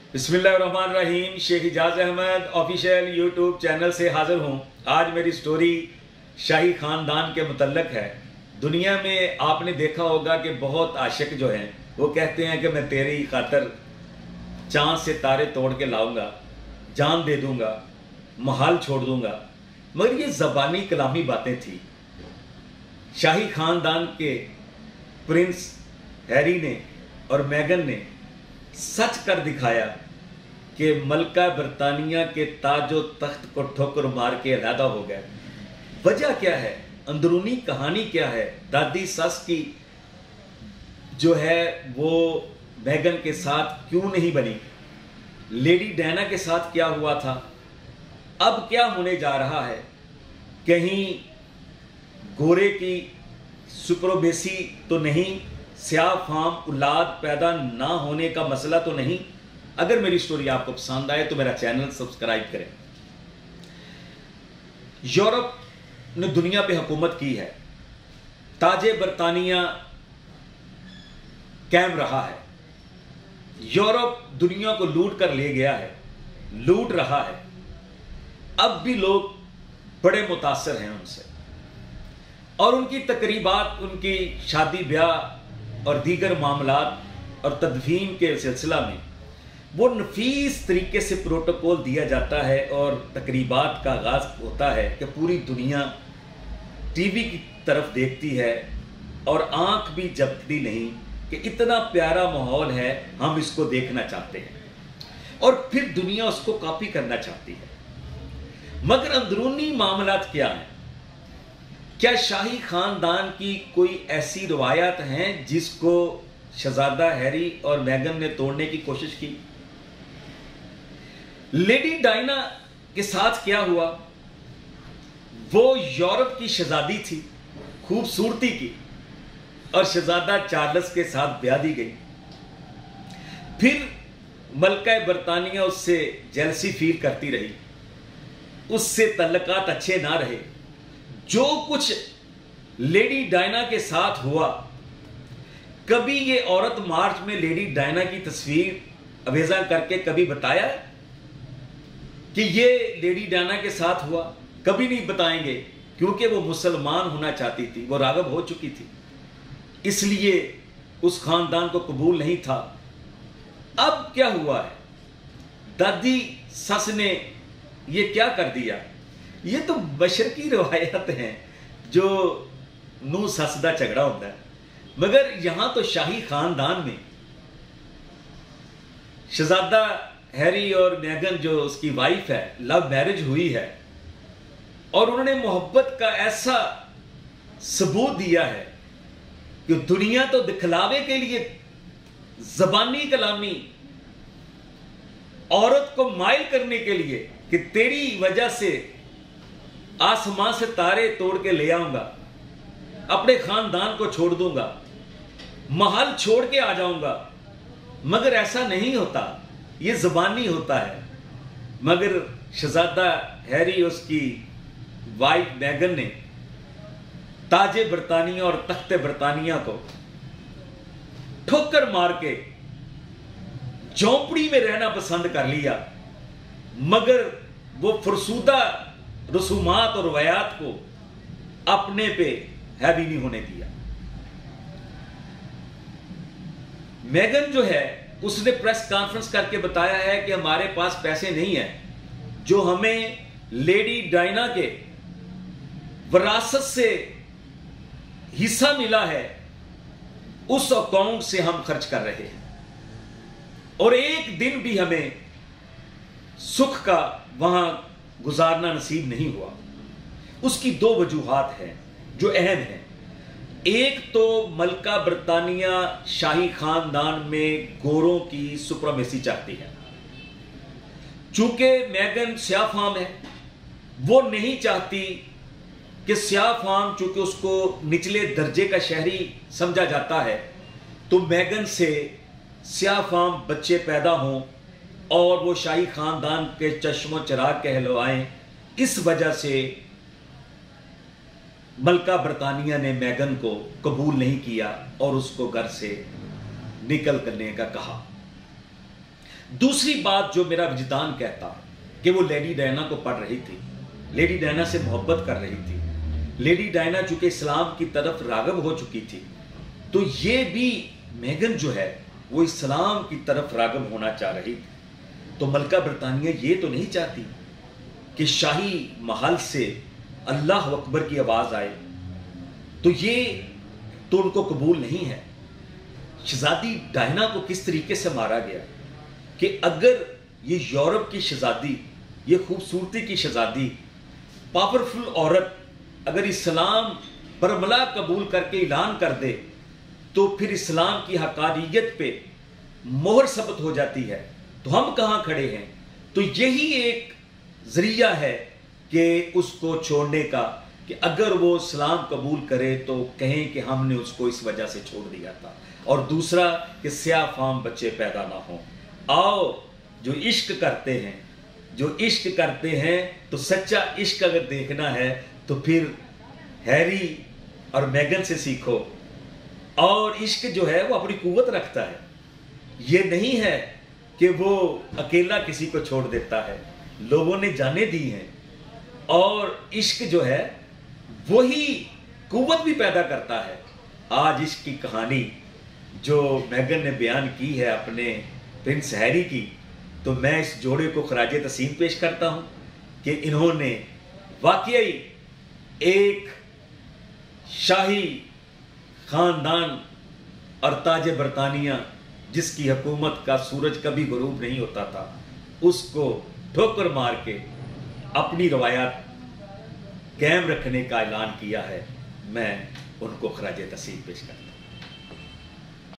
बिस्मिल्लाहिर्रहमानिर्रहीम। Sheikh Ijaz Ahmad official YouTube channel से हाज़िर हूँ। आज मेरी स्टोरी शाही ख़ानदान के मुतल्लक है। दुनिया में आपने देखा होगा कि बहुत आशिक जो हैं वो कहते हैं कि मैं तेरी खातर चाँद से तारे तोड़ के लाऊंगा, जान दे दूंगा, महल छोड़ दूंगा। मगर ये ज़बानी कलामी बातें थी। शाही ख़ानदान के प्रिंस हैरी ने और मेगन ने सच कर दिखाया कि मलका बरतानिया के ताजो तख्त को ठोकर मार के अलहदा हो गए। वजह क्या है, अंदरूनी कहानी क्या है, दादी सस की जो है वो मेगन के साथ क्यों नहीं बनी, लेडी डायना के साथ क्या हुआ था, अब क्या होने जा रहा है, कहीं गोरे की सुप्रोबेसी तो नहीं, स्याह फाम औलाद पैदा ना होने का मसला तो नहीं। अगर मेरी स्टोरी आपको पसंद आए तो मेरा चैनल सब्सक्राइब करें। यूरोप ने दुनिया पे हुकूमत की है, ताजे बरतानिया कायम रहा है। यूरोप दुनिया को लूट कर ले गया है, लूट रहा है। अब भी लोग बड़े मुतासर हैं उनसे, और उनकी तकरीबात, उनकी शादी ब्याह और दीगर मामलात और तदफीन के सिलसिला में वो नफीस तरीके से प्रोटोकॉल दिया जाता है और तकरीबात का आगाज़ होता है कि पूरी दुनिया टीवी की तरफ देखती है और आंख भी झपकती नहीं कि इतना प्यारा माहौल है, हम इसको देखना चाहते हैं, और फिर दुनिया उसको कॉपी करना चाहती है। मगर अंदरूनी मामलात क्या हैं? क्या शाही खानदान की कोई ऐसी रवायत हैं जिसको शहजादा हैरी और मेगन ने तोड़ने की कोशिश की? लेडी डायना के साथ क्या हुआ? वो यूरोप की शहजादी थी, खूबसूरती की, और शहजादा चार्ल्स के साथ ब्याह दी गई। फिर मलका बरतानिया उससे जेलसी फील करती रही, उससे तल्लकात अच्छे ना रहे। जो कुछ लेडी डायना के साथ हुआ, कभी ये औरत मार्च में लेडी डायना की तस्वीर अवेजा करके कभी बताया कि ये लेडी डायना के साथ हुआ? कभी नहीं बताएंगे, क्योंकि वो मुसलमान होना चाहती थी, वो राग़िब हो चुकी थी, इसलिए उस खानदान को कबूल नहीं था। अब क्या हुआ है, दादी सस ने ये क्या कर दिया? ये तो बशर की रवायत हैं जो नूं सस दा झगड़ा होता है। मगर यहां तो शाही खानदान में शहजादा हैरी और मेगन जो उसकी वाइफ है, लव मैरिज हुई है, और उन्होंने मोहब्बत का ऐसा सबूत दिया है कि दुनिया तो दिखलावे के लिए जबानी कलामी औरत को माइल करने के लिए कि तेरी वजह से आसमां से तारे तोड़ के ले आऊंगा, अपने खानदान को छोड़ दूंगा, महल छोड़ के आ जाऊंगा। मगर ऐसा नहीं होता, ये ज़बानी होता है। मगर शहजादा हैरी, उसकी वाइफ मेगन ने ताजे बरतानिया और तख्ते बरतानिया को ठोकर मार के झोंपड़ी में रहना पसंद कर लिया, मगर वो फरसूदा रसूमात और रवायात को अपने पे हैवी नहीं होने दिया। मेगन जो है उसने प्रेस कॉन्फ्रेंस करके बताया है कि हमारे पास पैसे नहीं है, जो हमें लेडी डायना के विरासत से हिस्सा मिला है उस अकाउंट से हम खर्च कर रहे हैं, और एक दिन भी हमें सुख का वहां गुजारना नसीब नहीं हुआ। उसकी दो वजूहात हैं जो अहम हैं। एक तो मलका बरतानिया शाही खानदान में गोरों की सुप्रीमेसी चाहती है। चूंकि मेगन स्याह फाम है, वो नहीं चाहती कि स्याह फाम, चूंकि उसको निचले दर्जे का शहरी समझा जाता है, तो मेगन से स्याह फाम बच्चे पैदा हों और वो शाही खानदान के चश्मो चिराग कहलवाएं। इस वजह से मलका बरतानिया ने मेगन को कबूल नहीं किया और उसको घर से निकल करने का कहा। दूसरी बात जो मेरा विजदान कहता है कि वो लेडी डायना को पढ़ रही थी, लेडी डायना से मोहब्बत कर रही थी, लेडी डायना चूंकि इस्लाम की तरफ राग़िब हो चुकी थी, तो ये भी मेगन जो है वो इस्लाम की तरफ राग़िब होना चाह रही थी। तो मलका बरतानिया ये तो नहीं चाहती कि शाही महल से अल्लाह अकबर की आवाज़ आए, तो ये तो उनको कबूल नहीं है। शहजादी डायना को किस तरीके से मारा गया कि अगर ये यूरोप की शहजादी, ये खूबसूरती की शहजादी, पावरफुल औरत अगर इस्लाम बरमला कबूल करके ऐलान कर दे तो फिर इस्लाम की हकानियत पे मोहर सबत हो जाती है, तो हम कहाँ खड़े हैं। तो यही एक जरिया है कि उसको छोड़ने का, कि अगर वो इस्लाम कबूल करे तो कहें कि हमने उसको इस वजह से छोड़ दिया था। और दूसरा कि स्याह फाम बच्चे पैदा ना हों। आओ जो इश्क करते हैं, जो इश्क करते हैं, तो सच्चा इश्क अगर देखना है तो फिर हैरी और मेगन से सीखो। और इश्क जो है वो अपनी कुव्वत रखता है, ये नहीं है कि वो अकेला किसी को छोड़ देता है। लोगों ने जाने दी हैं, और इश्क जो है वही कुव्वत भी पैदा करता है। आज इश्क की कहानी जो मेगन ने बयान की है अपने प्रिंस हैरी की, तो मैं इस जोड़े को खराजे तस्लीम पेश करता हूँ कि इन्होंने वाकई एक शाही ख़ानदान और ताज बरतानिया जिसकी हुकूमत का सूरज कभी गुरूब नहीं होता था, उसको ठोकर मार के अपनी रवायत कायम रखने का ऐलान किया है। मैं उनको खराजे तस्लीम पेश करता हूँ।